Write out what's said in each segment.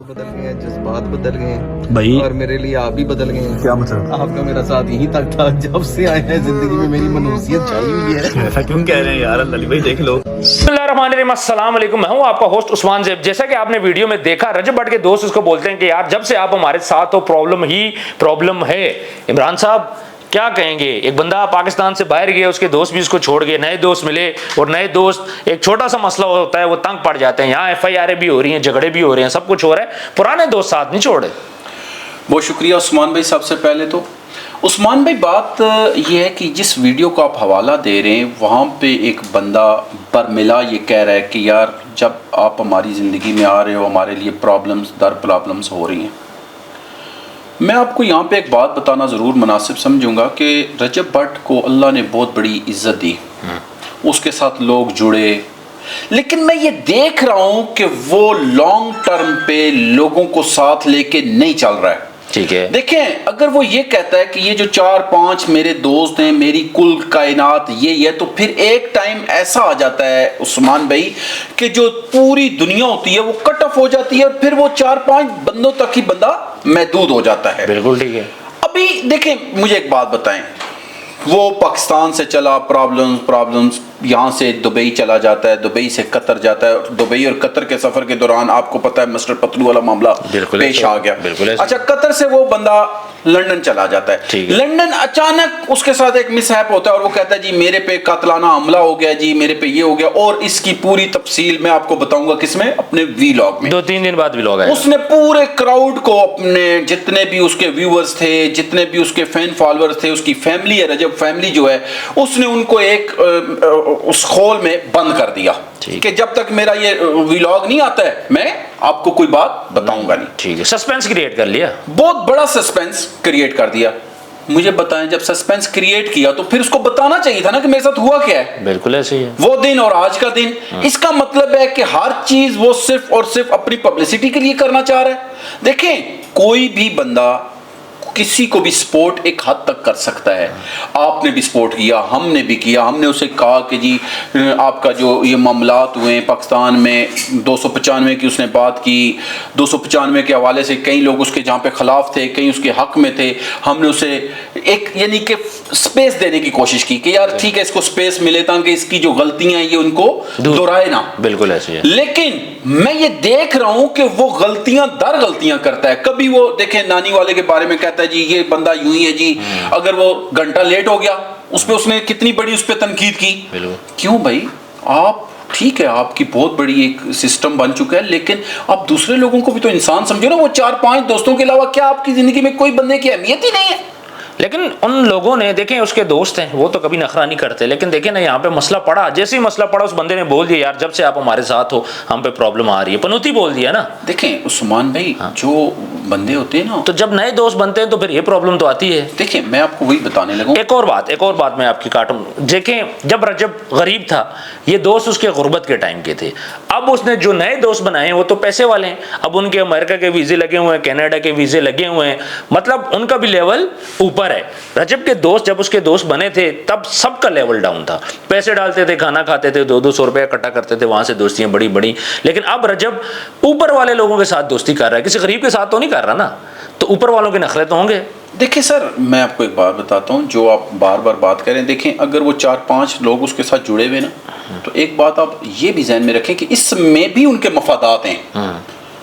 بدل گئے ہیں, جذبات بدل گئے ہیں بھائی اور میرے لیے آپ بھی بدل گئے ہیں. کیا مطلب؟ آپ کا میرا ساتھ یہیں تک تھا, جب سے آئے ہیں زندگی میں میری منحوسیت چھائی ہوئی ہے. ایسا کیوں کہہ رہے ہیں یار, اللہ علی بھائی دیکھ لو. بسم اللہ الرحمن الرحیم. السلام علیکم, میں ہوں آپ کا ہوسٹ عثمان زیب. جیسا کہ آپ نے ویڈیو میں دیکھا, رجب بٹ کے دوست اس کو بولتے ہیں کہ یار جب سے آپ ہمارے ساتھ ہو پرابلم ہی پرابلم ہے. عمران صاحب کیا کہیں گے, ایک بندہ پاکستان سے باہر گیا, اس کے دوست بھی اس کو چھوڑ گئے, نئے دوست ملے, اور نئے دوست ایک چھوٹا سا مسئلہ ہوتا ہے وہ تنگ پڑ جاتے ہیں. یہاں FIR بھی ہو رہی ہیں, جھگڑے بھی ہو رہے ہیں, سب کچھ ہو رہا ہے, پرانے دوست ساتھ نہیں چھوڑے. بہت شکریہ عثمان بھائی. سب سے پہلے تو عثمان بھائی بات یہ ہے کہ جس ویڈیو کو آپ حوالہ دے رہے ہیں وہاں پہ ایک بندہ برملا یہ کہہ رہا ہے کہ یار جب آپ ہماری زندگی میں آ رہے ہو ہمارے لیے پرابلمز ہو رہی ہیں. میں آپ کو یہاں پہ ایک بات بتانا ضرور مناسب سمجھوں گا کہ رجب بٹ کو اللہ نے بہت بڑی عزت دی, اس کے ساتھ لوگ جڑے, لیکن میں یہ دیکھ رہا ہوں کہ وہ لانگ ٹرم پہ لوگوں کو ساتھ لے کے نہیں چل رہا ہے. ٹھیک ہے, دیکھیں اگر وہ یہ کہتا ہے کہ یہ جو 4-5 میرے دوست ہیں, میری کل کائنات یہ ہے, تو پھر ایک ٹائم ایسا آ جاتا ہے عثمان بھائی کہ جو پوری دنیا ہوتی ہے وہ کٹ آف ہو جاتی ہے, اور پھر وہ 4-5 بندوں تک ہی بندہ محدود ہو جاتا ہے. بالکل ٹھیک ہے. ابھی دیکھیں مجھے ایک بات بتائیں, وہ پاکستان سے چلا پرابلمز یہاں سے دبئی چلا جاتا ہے, دبئی سے قطر جاتا ہے, دبئی اور قطر کے سفر کے دوران آپ کو پتہ ہے مسٹر پتلو والا معاملہ پیش آ گیا. اچھا, قطر سے وہ بندہ لنڈن چلا جاتا ہے, لنڈن اچانک اس کے ساتھ ایک مس ہیپ ہوتا ہے اور وہ کہتا ہے جی میرے پہ قاتلانہ حملہ ہو گیا, جی میرے پہ یہ ہو گیا, اور اس کی پوری تفصیل میں آپ کو بتاؤں گا کس میں, اپنے ویلاگ میں. 2-3 دن بعد ویلاگ آیا. اس نے پورے کراؤڈ کو, اپنے جتنے بھی اس کے ویورز تھے, جتنے بھی اس کے فین فالوورز تھے, اس کی فیملی ہے رجب فیملی جو ہے, اس نے ان کو ایک اس خول میں بند کر دیا کہ جب تک میرا یہ ویلاگ نہیں آتا ہے میں آپ کو کوئی بات بتاؤں گا نہیں. ٹھیک ہے, سسپینس کریٹ کر لیا, بہت بڑا سسپینس کریٹ کر دیا. مجھے بتائیں جب سسپینس کریٹ کیا تو پھر اس کو بتانا چاہیے تھا نا کہ میرے ساتھ ہوا کیا ہے. بالکل ایسے ہی ہے وہ دن اور آج کا دن. اس کا مطلب ہے کہ ہر چیز وہ صرف اور صرف اپنی پبلسٹی کے لیے کرنا چاہ رہا ہے. دیکھیں کوئی بھی بندہ کسی کو بھی سپورٹ ایک حد تک کر سکتا ہے. آپ نے بھی سپورٹ کیا, ہم نے بھی کیا, ہم نے اسے کہا کہ جی آپ کا جو یہ معاملات ہوئے ہیں پاکستان میں 295 کی اس نے بات کی, 295 کے حوالے سے کئی لوگ اس کے جہاں پہ خلاف تھے, کئی اس کے حق میں تھے, ہم نے اسے ایک یعنی کہ سپیس دینے کی کوشش کی کہ یار ٹھیک ہے اس کو سپیس ملے تاکہ اس کی جو غلطیاں ہیں یہ ان کو دہرائے نہ. بالکل ایسے ہے. لیکن میں یہ دیکھ رہا ہوں کہ وہ غلطیاں در غلطیاں کرتا ہے. کبھی وہ دیکھیں نانی والے کے بارے میں کہتا ہے جی یہ بندہ یوں ہی ہے جی, اگر وہ گھنٹہ لیٹ ہو گیا اس پہ اس نے کتنی بڑی اس پہ تنقید کی. کیوں بھائی, آپ ٹھیک ہے آپ کی بہت بڑی ایک سسٹم بن چکا ہے, لیکن آپ دوسرے لوگوں کو بھی تو انسان سمجھو نا. وہ 4-5 دوستوں کے علاوہ کیا آپ کی زندگی میں کوئی بندے کی اہمیت ہی نہیں ہے؟ لیکن ان لوگوں نے دیکھیں اس کے دوست ہیں وہ تو کبھی نخرہ نہیں کرتے, لیکن دیکھیں نا یہاں پہ مسئلہ پڑا, جیسے ہی مسئلہ پڑا اس بندے نے بول دیا یار جب سے آپ ہمارے ساتھ ہو ہم پہ پرابلم آ رہی ہے. پنوتی بول دیا نا. دیکھیں عثمان بھائی جو بندے ہوتے ہیں نا, تو جب نئے دوست بنتے ہیں تو پھر یہ پرابلم تو آتی ہے. دیکھیں میں آپ کو وہی بتانے لگوں. ایک اور بات میں آپ کی کاٹوں. دیکھیں جب رجب غریب تھا یہ دوست اس کے غربت کے ٹائم کے تھے. اب اس نے جو نئے دوست بنائے ہیں وہ تو پیسے والے ہیں, اب ان کے امریکہ کے ویزے لگے ہوئے ہیں, کینیڈا کے ویزے لگے ہوئے ہیں, مطلب ان کا بھی لیول اوپر ہے. رجب کے دوست جب اس کے دوست بنے تھے تب سب کا لیول ڈاؤن تھا, پیسے ڈالتے تھے, کھانا کھاتے تھے, 200 روپے اکٹھا کرتے تھے, وہاں سے دوستیاں بڑی بڑی. لیکن اب رجب اوپر والے لوگوں کے ساتھ دوستی کر رہا ہے, کسی غریب کے ساتھ تو نہیں کر رہا نا, تو اوپر والوں کے نخرے تو ہوں گے. دیکھیں سر میں آپ کو ایک بات بتاتا ہوں, جو آپ بار بار بات کریں, دیکھیں اگر وہ 4-5 لوگ اس کے ساتھ جڑے ہوئے نا, تو ایک بات آپ یہ بھی ذہن میں رکھیں کہ اس میں بھی ان کے مفادات ہیں.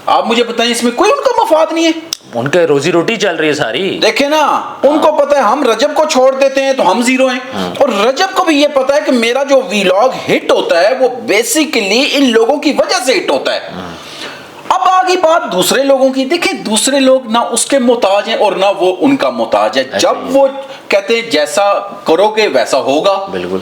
آپ مجھے بتائیں اس میں کوئی ان کا مفاد نہیں ہے؟ ان کے روزی روٹی چل رہی ہے ساری. دیکھیں نا ان کو پتہ ہے ہم رجب کو چھوڑ دیتے ہیں تو ہم زیرو ہیں, اور رجب کو بھی یہ پتہ ہے کہ میرا جو ویلاگ ہٹ ہوتا ہے وہ بیسیکلی ان لوگوں کی وجہ سے ہٹ ہوتا ہے. اب آگئی بات دوسرے لوگوں کی. دیکھیں دوسرے لوگ نہ اس کے محتاج ہیں اور نہ وہ ان کا محتاج ہے. جب وہ کہتے ہیں جیسا کرو گے ویسا ہوگا, بالکل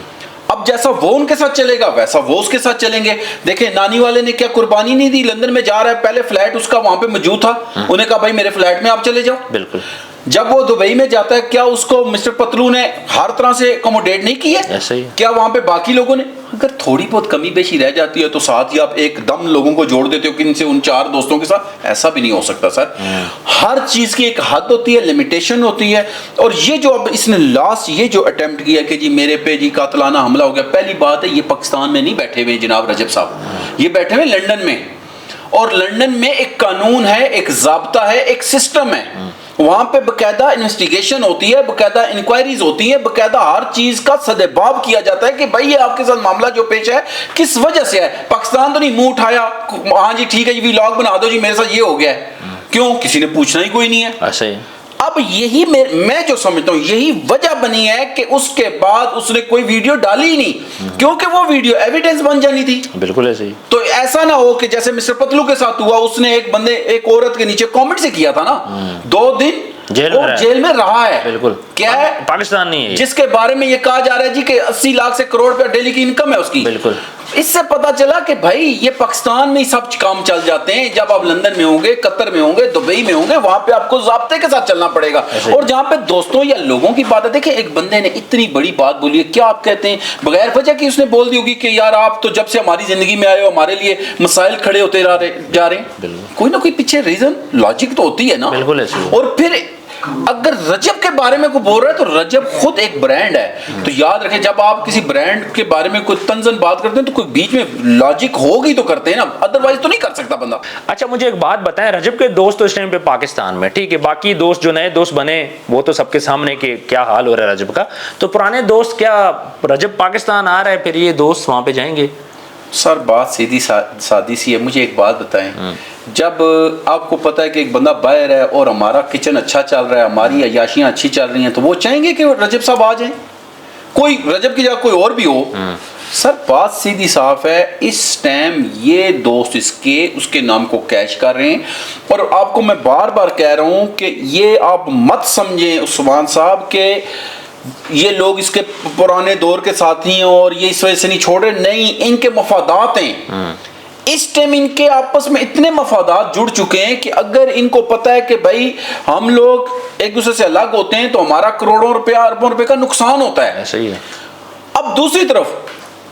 اب جیسا وہ ان کے ساتھ چلے گا ویسا وہ اس کے ساتھ چلیں گے. دیکھیں نانی والے نے کیا قربانی نہیں دی, لندن میں جا رہا ہے, پہلے فلیٹ اس کا وہاں پہ موجود تھا, انہیں کہا بھائی میرے فلیٹ میں آپ چلے جاؤ. بالکل. جب وہ دبئی میں جاتا ہے کیا اس کو مسٹر پتلو نے ہر طرح سے اکوموڈیٹ نہیں کی ہے؟ ایسے ہی. کیا وہاں پہ باقی لوگوں نے, اگر تھوڑی بہت کمی بیشی رہ جاتی ہے تو ساتھ ہی آپ ایک دم لوگوں کو جوڑ دیتے ہو کہ ان سے ان 4 دوستوں کے ساتھ, ایسا بھی نہیں ہو سکتا سر. ہر چیز کی ایک حد ہوتی ہے, لمیٹیشن ہوتی ہے. اور یہ جو اب اس نے لاسٹ یہ جو اٹیمپٹ کیا کہ جی میرے پہ جی قاتلانہ حملہ ہو گیا, پہلی بات ہے یہ پاکستان میں نہیں بیٹھے ہوئے جناب رجب صاحب, یہ بیٹھے ہوئے لنڈن میں. اور لندن میں ایک قانون ہے, ایک ضابطہ ہے, ایک سسٹم ہے. وہاں پہ باقاعدہ انویسٹیگیشن ہوتی ہے, باقاعدہ انکوائریز ہوتی ہیں, باقاعدہ ہر چیز کا سدباب کیا جاتا ہے کہ بھائی یہ آپ کے ساتھ معاملہ جو پیش ہے کس وجہ سے ہے. پاکستان تو نہیں منہ اٹھایا, ہاں جی ٹھیک ہے جی ولاگ بنا دو جی میرے ساتھ یہ ہو گیا ہے, کیوں کسی نے پوچھنا ہی کوئی نہیں ہے. ایسے ہی. اب یہی میں جو سمجھتا ہوں یہی وجہ بنی ہے کہ اس کے بعد اس نے کوئی ویڈیو ڈالی ہی نہیں, کیونکہ وہ ویڈیو ایویڈنس بن جانی تھی. بالکل ایسے ہی. تو ایسا نہ ہو کہ جیسے مسٹر پتلو کے ساتھ ہوا, اس نے ایک عورت کے نیچے کامنٹ سے کیا تھا نا, 2 دن جیل میں رہا ہے. بالکل. کیا ہے پاکستان نہیں ہے, جس کے بارے میں یہ کہا جا رہا ہے جی کہ 80 لاکھ سے کروڑ روپے ڈیلی کی انکم ہے اس کی. بالکل. اس سے پتا چلا کہ بھائی یہ پاکستان میں ہی سب کام چل جاتے ہیں. جب آپ لندن میں ہوں گے, قطر میں ہوں گے, دبئی میں ہوں گے, وہاں پہ آپ کو ضابطے کے ساتھ چلنا پڑے گا. اور جہاں پہ دوستوں یا لوگوں کی بات ہے, دیکھیں ایک بندے نے اتنی بڑی بات بولی ہے, کیا آپ کہتے ہیں بغیر وجہ کی اس نے بول دی ہوگی کہ یار آپ تو جب سے ہماری زندگی میں آئے ہو ہمارے لیے مسائل کھڑے ہوتے جا رہے ہیں. کوئی نہ کوئی پیچھے ریزن لاجک تو ہوتی ہے نا. بالکل ایسے. اور پھر اگر رجب کے بارے میں کوئی بول رہا ہے تو رجب خود ایک برانڈ ہے. تو یاد رکھیں جب آپ کسی برانڈ کے بارے میں کوئی طنزاً بات کرتے ہیں تو کوئی بیچ میں لاجک ہوگی تو کرتے ہیں نا, ادروائز تو نہیں کر سکتا بندہ. اچھا مجھے ایک بات بتائیں, رجب کے دوست تو اس ٹائم پہ پاکستان میں ٹھیک ہے, باقی دوست جو نئے دوست بنے وہ تو سب کے سامنے کہ کیا حال ہو رہا ہے رجب کا, تو پرانے دوست کیا رجب پاکستان آ رہا ہے پھر یہ دوست وہاں پہ جائیں گے؟ سر بات سیدھی سادی سی ہے. مجھے ایک بات بتائیں, جب آپ کو پتا ہے کہ ایک بندہ باہر ہے اور ہمارا کچن اچھا چل رہا ہے, ہماری عیاشیاں اچھی چل رہی ہیں, تو وہ چاہیں گے کہ رجب صاحب آ جائیں, کوئی رجب کی جگہ کوئی اور بھی ہو. سر بات سیدھی صاف ہے, اس ٹائم یہ دوست اس کے نام کو کیش کر رہے ہیں. اور آپ کو میں بار بار کہہ رہا ہوں کہ یہ آپ مت سمجھیں عثمان صاحب کہ یہ لوگ اس کے پرانے دور کے ساتھی ہیں اور یہ اس وجہ سے نہیں چھوڑ رہے. نہیں, ان کے مفادات ہیں. اس ٹائم ان کے آپس میں اتنے مفادات جڑ چکے ہیں کہ اگر ان کو پتا ہے کہ بھائی ہم لوگ ایک دوسرے سے الگ ہوتے ہیں تو ہمارا کروڑوں روپیہ اربوں روپے کا نقصان ہوتا ہے. صحیح ہے. اب دوسری طرف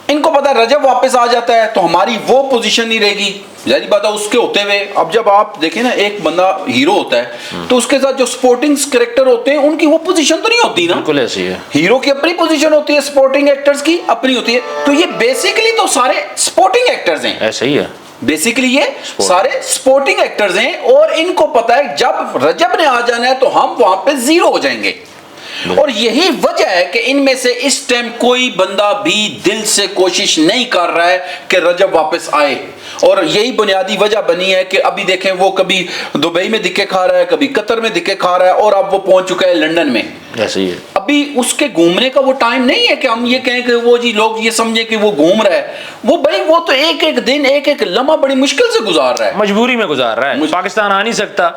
ان کو پتا ہے رجب واپس آ جاتا ہے تو ہماری وہ پوزیشن نہیں رہے گی. ظاہری بات ہے اس کے ہوتے ہوئے, اب جب آپ دیکھیں نا ایک بندہ ہیرو ہوتا ہے تو اس کے ساتھ جو سپورٹنگ کریکٹر ہوتے ہیں ان کی وہ پوزیشن تو نہیں ہوتی نا. بالکل ایسی ہے. ہیرو کی اپنی پوزیشن ہوتی ہے, سپورٹنگ ایکٹرز کی اپنی ہوتی ہے. تو یہ بیسیکلی تو سارے سپورٹنگ ایکٹرز ہیں. ایسا ہی ہے. بیسیکلی یہ سارے سپورٹنگ ایکٹرز ہیں اور ان کو پتا ہے جب رجب نے آ جانا ہے تو ہم وہاں پہ زیرو ہو جائیں گے. اور یہی وجہ ہے کہ ان میں سے اس ٹائم کوئی بندہ بھی دل سے کوشش نہیں کر رہا ہے کہ رجب واپس آئے. اور یہی بنیادی وجہ بنی ہے کہ ابھی دیکھیں وہ کبھی دبئی میں دھکے کھا رہا ہے, کبھی قطر میں دھکے کھا رہا ہے, اور اب وہ پہنچ چکا ہے لندن میں. ایسے ہی ہے. ابھی اس کے گھومنے کا وہ ٹائم نہیں ہے کہ ہم یہ کہیں کہ وہ جی لوگ یہ سمجھیں کہ وہ گھوم رہا ہے. وہ بھائی وہ تو ایک ایک دن ایک ایک لمحہ بڑی مشکل سے گزار رہا ہے, مجبوری میں گزار رہا ہے, پاکستان آ نہیں سکتا.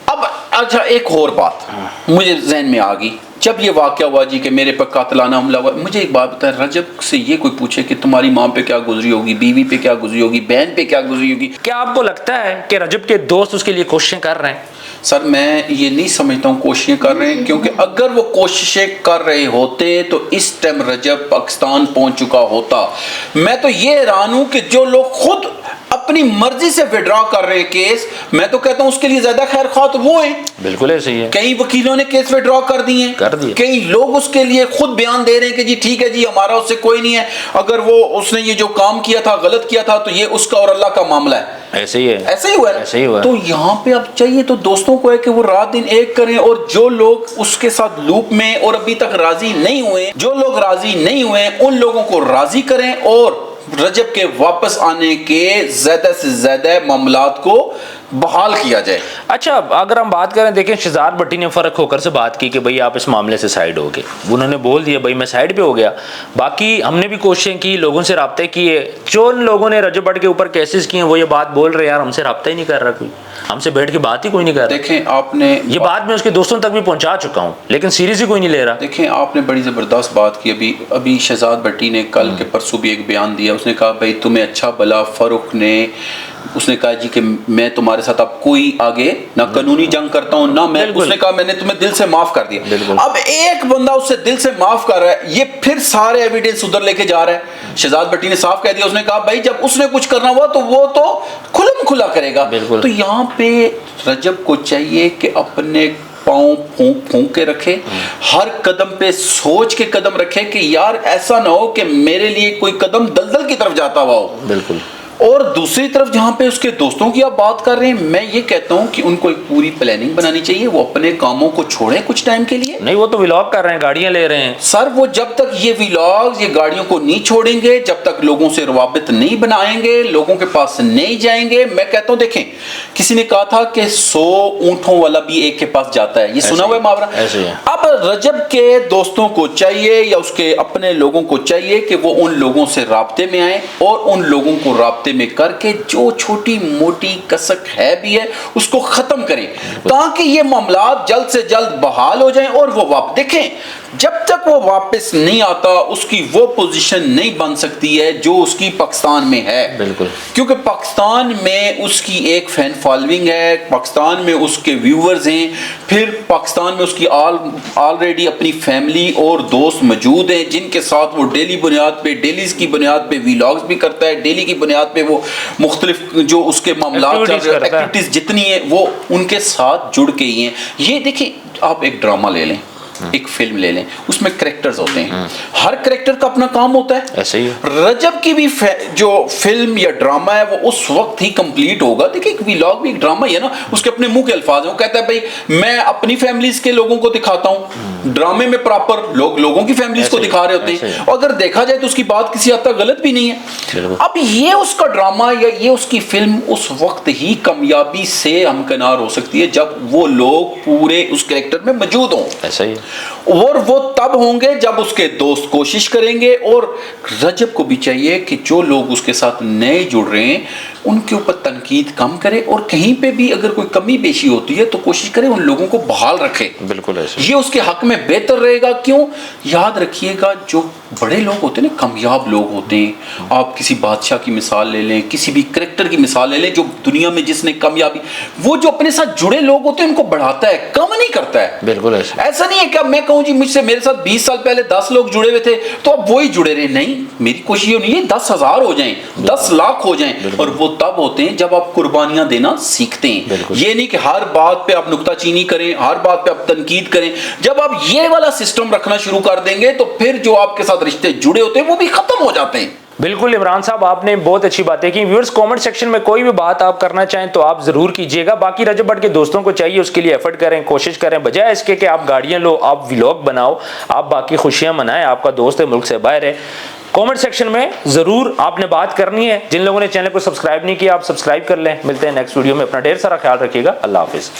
اب اچھا ایک اور بات مجھے ذہن میں آ گئی جب یہ واقعہ ہوا جی کہ میرے پر قاتلانہ حملہ ہوا. مجھے ایک بات بتائیں, رجب سے یہ کوئی پوچھے کہ تمہاری ماں پہ کیا گزری ہوگی, بیوی پہ کیا گزری ہوگی, بہن پہ کیا گزری ہوگی, کیا آپ کو لگتا ہے کہ رجب کے دوست اس کے لیے کوششیں کر رہے ہیں؟ سر میں یہ نہیں سمجھتا ہوں کوششیں کر رہے ہیں, کیونکہ اگر وہ کوششیں کر رہے ہوتے تو اس ٹائم رجب پاکستان پہنچ چکا ہوتا. میں تو یہ حیران ہوں کہ جو لوگ خود اپنی مرضی سے وڈرا کر رہے ہیں کیس, میں تو کہتا ہوں اس کے لیے زیادہ خیر خواہ تو وہ ہیں. بالکل ایسے ہی ہے. کئی وکیلوں نے کیس وڈرا کر دیے, کئی لوگ اس کے لیے خود بیان دے رہے ہیں کہ جی ٹھیک ہے جی ہمارا اس سے کوئی نہیں ہے, اگر وہ اس نے یہ جو کام کیا تھا غلط کیا تھا تو یہ اس کا اور اللہ کا معاملہ ہے. ایسے ہی ہے. ایسے ہی ہوا ہے. ایسے ہی ہوا. تو یہاں پہ اب چاہیے تو دوستوں کو ہے کہ وہ رات دن ایک کریں, اور جو لوگ اس کے ساتھ لوپ میں اور ابھی تک راضی نہیں ہوئے, جو لوگ راضی نہیں ہوئے ان لوگوں کو راضی کریں اور رجب کے واپس آنے کے زیادہ سے زیادہ معاملات کو بحال کیا جائے. اچھا اگر ہم بات کریں, دیکھیں شہزاد بھٹی نے فرق ہو کر سے بات کی کہ بھئی آپ اس معاملے سے سائیڈ ہو گئے, انہوں نے بول دیا بھئی میں سائیڈ پہ ہو گیا. باقی ہم نے بھی کوششیں کی, لوگوں سے رابطے کیے, جو لوگوں نے رجب بھٹ کے اوپر کیسز کیے وہ یہ بات بول رہے یار ہم سے رابطہ ہی نہیں کر رہا, کوئی ہم سے بیٹھ کے بات ہی کوئی نہیں کر رہا. دیکھیں آپ نے یہ بات میں اس کے دوستوں تک بھی پہنچا چکا ہوں لیکن سیریز ہی کوئی نہیں لے رہا. دیکھیں آپ نے بڑی زبردست بات کی. ابھی شہزاد بھٹی نے کل کے پرسوں بھی ایک بیان دیا. اس نے کہا بھئی تمہیں اچھا بلا فاروق نے, اس نے کہا جی کہ میں تمہارے ساتھ اب کوئی آگے نہ قانونی جنگ کرتا ہوں نہ میں, اس نے کہا میں نے تمہیں دل سے معاف کر دیا. اب ایک بندہ اس سے دل سے معاف کر رہا ہے, یہ پھر سارے ایویڈنس ادھر لے کے جا رہا ہے. شہزاد بھٹی نے صاف کہہ دیا, اس نے کہا بھائی جب اس نے کچھ کرنا ہوا تو وہ تو کھلم کھلا کرے گا. تو یہاں پہ رجب کو چاہیے کہ اپنے پاؤں پھونک کے رکھے, ہر قدم پہ سوچ کے قدم رکھے کہ یار ایسا نہ ہو کہ میرے لیے کوئی قدم دلدل کی طرف جاتا ہوا ہو. بالکل. اور دوسری طرف جہاں پہ اس کے دوستوں کی آپ بات کر رہے ہیں، میں یہ کہتا ہوں کہ ان کو ایک پوری پلاننگ بنانی چاہیے، وہ اپنے کاموں کو چھوڑیں کچھ ٹائم کے لیے. نہیں وہ تو ولاگ کر رہے ہیں، گاڑیاں لے رہے ہیں سر. وہ جب تک یہ ولاگز یہ گاڑیوں کو نہیں چھوڑیں گے، جب تک لوگوں سے روابط نہیں بنائیں گے، لوگوں کے پاس نہیں جائیں گے، میں کہتا ہوں دیکھیں کسی نے کہا تھا کہ 100 اونٹوں والا بھی ایک کے پاس جاتا ہے، یہ سنا ہوا ہے محاورہ. اب رجب کے دوستوں کو چاہیے یا اس کے اپنے لوگوں کو چاہیے کہ وہ ان لوگوں سے رابطے میں آئیں اور ان لوگوں کو رابطے میں کر کے جو چھوٹی موٹی کسک ہے بھی ہے اس کو ختم کریں تاکہ یہ معاملات جلد سے جلد بحال ہو جائیں. اور وہ واپس دیکھیں جب تک وہ واپس نہیں آتا اس کی وہ پوزیشن نہیں بن سکتی ہے جو اس کی پاکستان میں ہے. بالکل. کیونکہ پاکستان میں اس کی ایک فین فالوئنگ ہے، پاکستان میں اس کے ویورز ہیں، پھر پاکستان میں اس کی آلریڈی اپنی فیملی اور دوست موجود ہیں جن کے ساتھ وہ ڈیلی بنیاد پہ ڈیلیز کی بنیاد پہ ویلاگز بھی کرتا ہے، ڈیلی کی بنیاد پہ وہ مختلف جو اس کے معاملات ایکٹیویٹیز جتنی ہیں وہ ان کے ساتھ جڑ کے ہی ہیں. یہ دیکھیں آپ ایک ڈرامہ لے لیں، ایک فلم لے لیں، اس میں کریکٹرز ہوتے ہیں، ہر کریکٹر کا اپنا کام ہوتا ہے. ایسے ہی رجب کی بھی جو فلم یا ڈرامہ ہے وہ اس وقت ہی کمپلیٹ ہوگا. دیکھیں ایک ویلاگ بھی ایک ڈرامہ ہی ہے نا، اس کے اپنے منہ کے الفاظ ہیں. وہ کہتا ہے بھائی میں اپنی فیملیز کے لوگوں کو دکھاتا ہوں، ڈرامے میں پراپر لوگ لوگوں کی فیملیز کو دکھا رہے ہوتے ہیں، اور اگر دیکھا جائے تو اس کی بات کسی حد تک غلط بھی نہیں ہے. اب یہ اس کا ڈرامہ یا یہ اس کی فلم اس وقت ہی کامیابی سے ہمکنار ہو سکتی ہے جب وہ لوگ پورے اس کریکٹر میں موجود ہوں. ایسا ہی. اور وہ تب ہوں گے جب اس کے دوست کوشش کریں گے. اور رجب کو بھی چاہیے کہ جو لوگ اس کے ساتھ نئے جڑ رہے ہیں ان کے اوپر تنقید کم کرے، اور کہیں پہ بھی اگر کوئی کمی بیشی ہوتی ہے تو کوشش کرے ان لوگوں کو بحال رکھے. بالکل ایسے. یہ اس کے حق میں بہتر رہے گا. کیوں؟ یاد رکھیے گا جو بڑے لوگ ہوتے ہیں نا، کامیاب لوگ ہوتے ہیں، آپ کسی بادشاہ کی مثال لے لیں، کسی بھی کریکٹر کی مثال لے لیں جو دنیا میں جس نے کامیابی، وہ جو اپنے ساتھ جڑے لوگ ہوتے ہیں ان کو بڑھاتا ہے، کم نہیں کرتا ہے. بالکل ایسے. ایسا نہیں ہے کہ اب میں کہوں جی مجھ سے میرے ساتھ 20 سال پہلے 10 لوگ جڑے ہوئے تھے تو اب وہی جڑے رہے. نہیں، میری کوشش یہ نہیں ہے 10,000 ہو جائیں، 10 لاکھ ہو جائیں. اور وہ تب ہوتے ہیں جب آپ قربانیاں دینا سیکھتے ہیں. یہ نہیں کہ ہر بات پہ آپ نکتہ چینی کریں، ہر بات پہ آپ تنقید کریں. جب آپ یہ والا سسٹم رکھنا شروع کر دیں گے تو پھر جو آپ کے ساتھ رشتے جڑے ہوتے ہیں وہ بھی ختم ہو جاتے ہیں. بالکل عمران صاحب آپ نے بہت اچھی باتیں کی. ویورز کامنٹ سیکشن میں کوئی بھی بات آپ کرنا چاہیں تو آپ ضرور کیجیے گا. باقی رجب بٹ کے دوستوں کو چاہیے اس کے لیے ایفرٹ کریں، کوشش کریں، بجائے اس کے کہ آپ گاڑیاں لو، آپ ولاگ بناؤ، آپ باقی خوشیاں منائیں. آپ کا دوست ہے، ملک سے باہر ہے. کامنٹ سیکشن میں ضرور آپ نے بات کرنی ہے. جن لوگوں نے چینل کو سبسکرائب نہیں کیا آپ سبسکرائب کر لیں. ملتے ہیں نیکسٹ ویڈیو میں. اپنا ڈھیر سارا خیال رکھیے گا. اللہ حافظ.